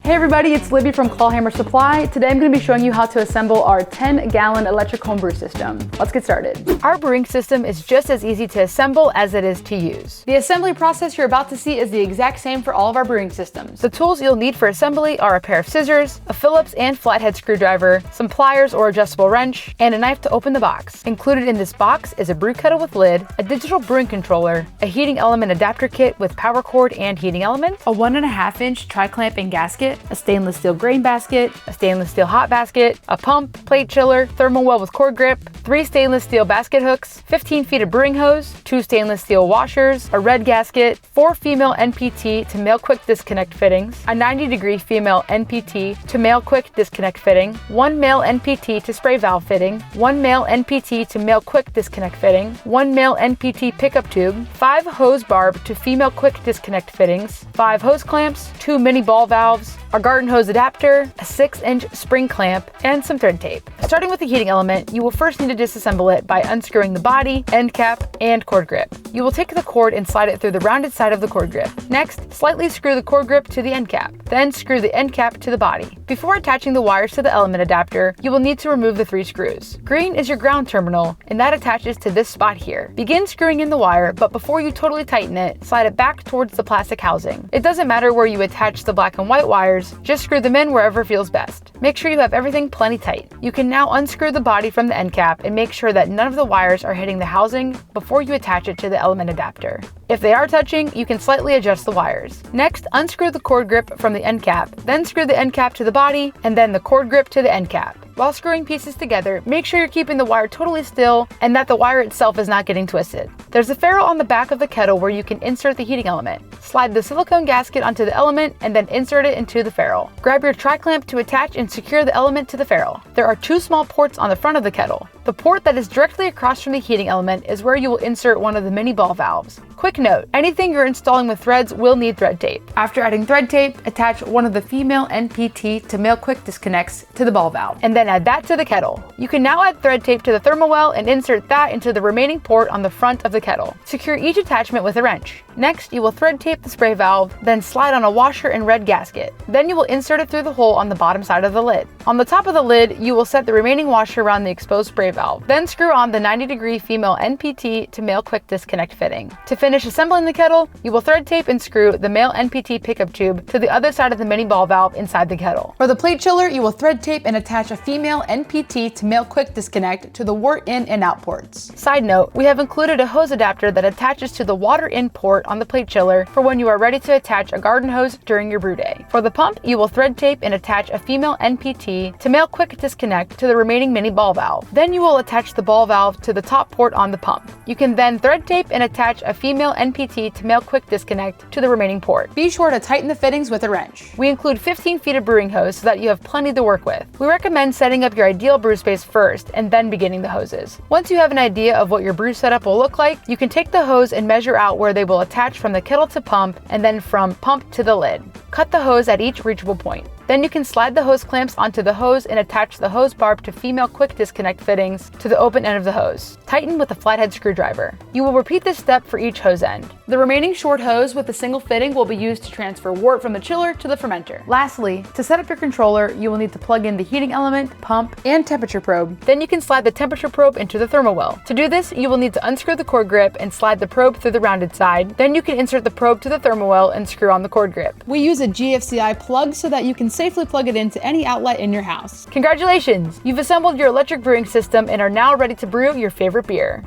Hey everybody, it's Libby from Clawhammer Supply. Today I'm going to be showing you how to assemble our 10-gallon electric home brew system. Let's get started. Our brewing system is just as easy to assemble as it is to use. The assembly process you're about to see is the exact same for all of our brewing systems. The tools you'll need for assembly are a pair of scissors, a Phillips and flathead screwdriver, some pliers or adjustable wrench, and a knife to open the box. Included in this box is a brew kettle with lid, a digital brewing controller, a heating element adapter kit with power cord and heating element, a 1.5-inch tri-clamp and gasket, a stainless steel grain basket, a stainless steel hot basket, a pump, plate chiller, thermal well with cord grip, 3 stainless steel basket hooks, 15 feet of brewing hose, 2 stainless steel washers, a red gasket, 4 female NPT to male quick disconnect fittings, a 90-degree female NPT to male quick disconnect fitting, 1 male NPT to spray valve fitting, 1 male NPT to male quick disconnect fitting, 1 male NPT pickup tube, 5 hose barb to female quick disconnect fittings, 5 hose clamps, 2 mini ball valves, a garden hose adapter, a 6-inch spring clamp, and some thread tape. Starting with the heating element, you will first need to disassemble it by unscrewing the body, end cap, and cord grip. You will take the cord and slide it through the rounded side of the cord grip. Next, slightly screw the cord grip to the end cap. Then screw the end cap to the body. Before attaching the wires to the element adapter, you will need to remove the 3 screws. Green is your ground terminal, and that attaches to this spot here. Begin screwing in the wire, but before you totally tighten it, slide it back towards the plastic housing. It doesn't matter where you attach the black and white wires, just screw them in wherever feels best. Make sure you have everything plenty tight. You can now unscrew the body from the end cap and make sure that none of the wires are hitting the housing before you attach it to the element adapter. If they are touching, you can slightly adjust the wires. Next, unscrew the cord grip from the end cap, then screw the end cap to the body, and then the cord grip to the end cap. While screwing pieces together, make sure you're keeping the wire totally still and that the wire itself is not getting twisted. There's a ferrule on the back of the kettle where you can insert the heating element. Slide the silicone gasket onto the element and then insert it into the ferrule. Grab your tri-clamp to attach and secure the element to the ferrule. There are 2 small ports on the front of the kettle. The port that is directly across from the heating element is where you will insert one of the mini ball valves. Quick note, anything you're installing with threads will need thread tape. After adding thread tape, attach one of the female NPT to male quick disconnects to the ball valve, and then add that to the kettle. You can now add thread tape to the thermal well and insert that into the remaining port on the front of the kettle. Secure each attachment with a wrench. Next, you will thread tape the spray valve, then slide on a washer and red gasket. Then you will insert it through the hole on the bottom side of the lid. On the top of the lid, you will set the remaining washer around the exposed spray valve. Then screw on the 90-degree female NPT to male quick disconnect fitting. To finish assembling the kettle, you will thread tape and screw the male NPT pickup tube to the other side of the mini ball valve inside the kettle. For the plate chiller, you will thread tape and attach a female NPT to male quick disconnect to the wort in and out ports. Side note, we have included a hose adapter that attaches to the water in port on the plate chiller for when you are ready to attach a garden hose during your brew day. For the pump, you will thread tape and attach a female NPT to male quick disconnect to the remaining mini ball valve. Then you will attach the ball valve to the top port on the pump. You can then thread tape and attach a female NPT to male quick disconnect to the remaining port. Be sure to tighten the fittings with a wrench. We include 15 feet of brewing hose so that you have plenty to work with. We recommend setting up your ideal brew space first and then beginning the hoses. Once you have an idea of what your brew setup will look like, you can take the hose and measure out where they will attach from the kettle to pump and then from pump to the lid. Cut the hose at each reachable point. Then you can slide the hose clamps onto the hose and attach the hose barb to female quick disconnect fittings to the open end of the hose. Tighten with a flathead screwdriver. You will repeat this step for each hose end. The remaining short hose with a single fitting will be used to transfer wort from the chiller to the fermenter. Lastly, to set up your controller, you will need to plug in the heating element, pump, and temperature probe. Then you can slide the temperature probe into the thermal well. To do this, you will need to unscrew the cord grip and slide the probe through the rounded side. Then you can insert the probe to the thermal well and screw on the cord grip. We use a GFCI plug so that you can safely plug it into any outlet in your house. Congratulations! You've assembled your electric brewing system and are now ready to brew your favorite beer.